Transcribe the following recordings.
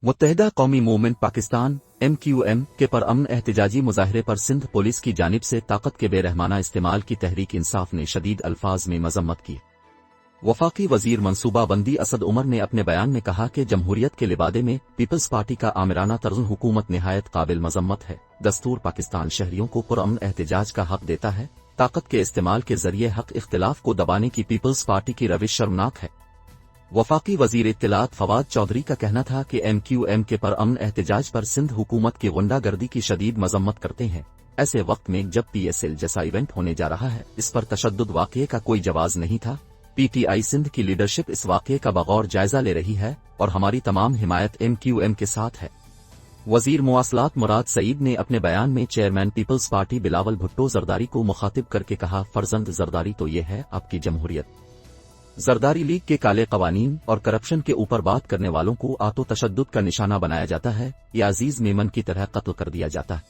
متحدہ قومی movement Pakistan MQM کے پرامن احتجاجی مظاہرے پر سندھ پولیس کی جانب سے طاقت کے بے رحمانہ استعمال کی تحریک انصاف نے شدید الفاظ میں مذمت کی۔ وفاقی وزیر منصوبہ بندی اسد عمر نے اپنے بیان میں کہا کہ جمہوریت کے لبادے میں پیپلز پارٹی کا آمرانہ طرز حکومت نہایت قابل مذمت ہے۔ دستور پاکستان شہریوں کو پرامن احتجاج کا حق دیتا ہے، طاقت کے استعمال کے ذریعے حق اختلاف کو دبانے کی پیپلز پارٹی کی روش شرمناک ہے۔ وفاقی وزیر اطلاعات فواد چودھری کا کہنا تھا کہ MQM کے پرامن احتجاج پر سندھ حکومت کی غنڈہ گردی کی شدید مذمت کرتے ہیں۔ ایسے وقت میں جب PSL جیسا ایونٹ ہونے جا رہا ہے، اس پر تشدد واقعے کا کوئی جواز نہیں تھا۔ PTI سندھ کی لیڈرشپ اس واقعے کا بغور جائزہ لے رہی ہے اور ہماری تمام حمایت MQM کے ساتھ ہے۔ وزیر مواصلات مراد سعید نے اپنے بیان میں chairman Peoples Party Bilawal Bhutto Zardari کو مخاطب کر کے کہا، فرزند زرداری تو یہ ہے آپ کی جمہوریت۔ زرداری لیگ کے کالے قوانین اور کرپشن کے اوپر بات کرنے والوں کو آتو تشدد کا نشانہ بنایا جاتا ہے یا عزیز میمن کی طرح قتل کر دیا جاتا ہے۔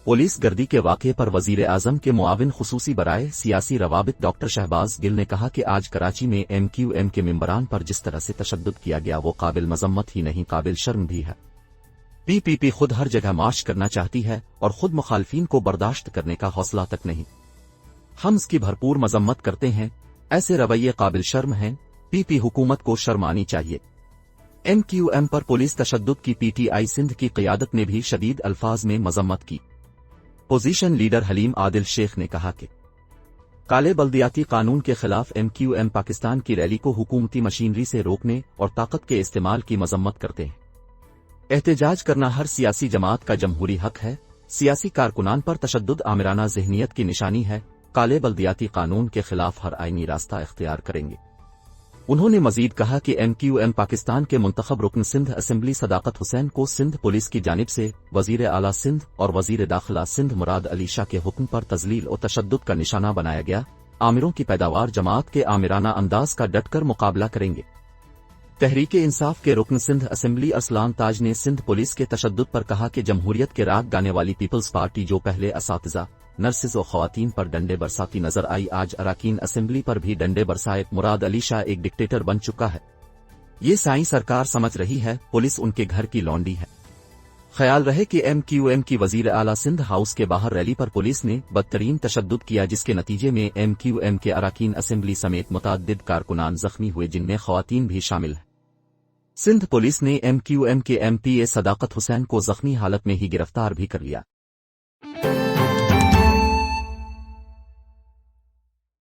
پولیس گردی کے واقعے پر وزیر اعظم کے معاون خصوصی برائے سیاسی روابط ڈاکٹر شہباز گل نے کہا کہ آج کراچی میں MQM کے ممبران پر جس طرح سے تشدد کیا گیا وہ قابل مذمت ہی نہیں، قابل شرم بھی ہے۔ PPP خود ہر جگہ مارچ کرنا چاہتی ہے اور خود مخالفین کو برداشت کرنے کا حوصلہ تک نہیں۔ ہم اس کی بھرپور مذمت کرتے ہیں، ایسے رویے قابل شرم ہیں، PP حکومت کو شرم آنی چاہیے۔ MQM پر پولیس تشدد کی PTI سندھ کی قیادت نے بھی شدید الفاظ میں مذمت کی۔ پوزیشن لیڈر حلیم عادل شیخ نے کہا کہ کالے بلدیاتی قانون کے خلاف MQM پاکستان کی ریلی کو حکومتی مشینری سے روکنے اور طاقت کے استعمال کی مذمت کرتے ہیں۔ احتجاج کرنا ہر سیاسی جماعت کا جمہوری حق ہے، سیاسی کارکنان پر تشدد آمرانہ ذہنیت کی نشانی ہے، کالے بلدیاتی قانون کے خلاف ہر آئینی راستہ اختیار کریں گے۔ انہوں نے مزید کہا کہ MQM پاکستان کے منتخب رکن سندھ اسمبلی صداقت حسین کو سندھ پولیس کی جانب سے وزیر اعلیٰ سندھ اور وزیر داخلہ سندھ مراد علی شاہ کے حکم پر تذلیل و تشدد کا نشانہ بنایا گیا۔ آمروں کی پیداوار جماعت کے آمرانہ انداز کا ڈٹ کر مقابلہ کریں گے۔ تحریک انصاف کے رکن سندھ اسمبلی ارسلان تاج نے سندھ پولیس کے تشدد پر کہا کہ جمہوریت کے راگ گانے والی پیپلز پارٹی جو پہلے اساتذہ، نرسز و خواتین پر ڈنڈے برساتی نظر آئی، آج اراکین اسمبلی پر بھی ڈنڈے برسائے۔ مراد علی شاہ ایک ڈکٹیٹر بن چکا ہے، یہ سائیں سرکار سمجھ رہی ہے، پولیس ان کے گھر کی لونڈی ہے۔ خیال رہے کہ MQM کی وزیر اعلیٰ سندھ ہاؤس کے باہر ریلی پر پولیس نے بدترین تشدد کیا، جس کے نتیجے میں MQM کے اراکین اسمبلی سمیت متعدد کارکنان زخمی ہوئے، جن میں خواتین بھی شامل ہیں۔ سندھ پولیس نے MQM کے MPA صداقت حسین کو زخمی حالت میں ہی گرفتار بھی کر لیا۔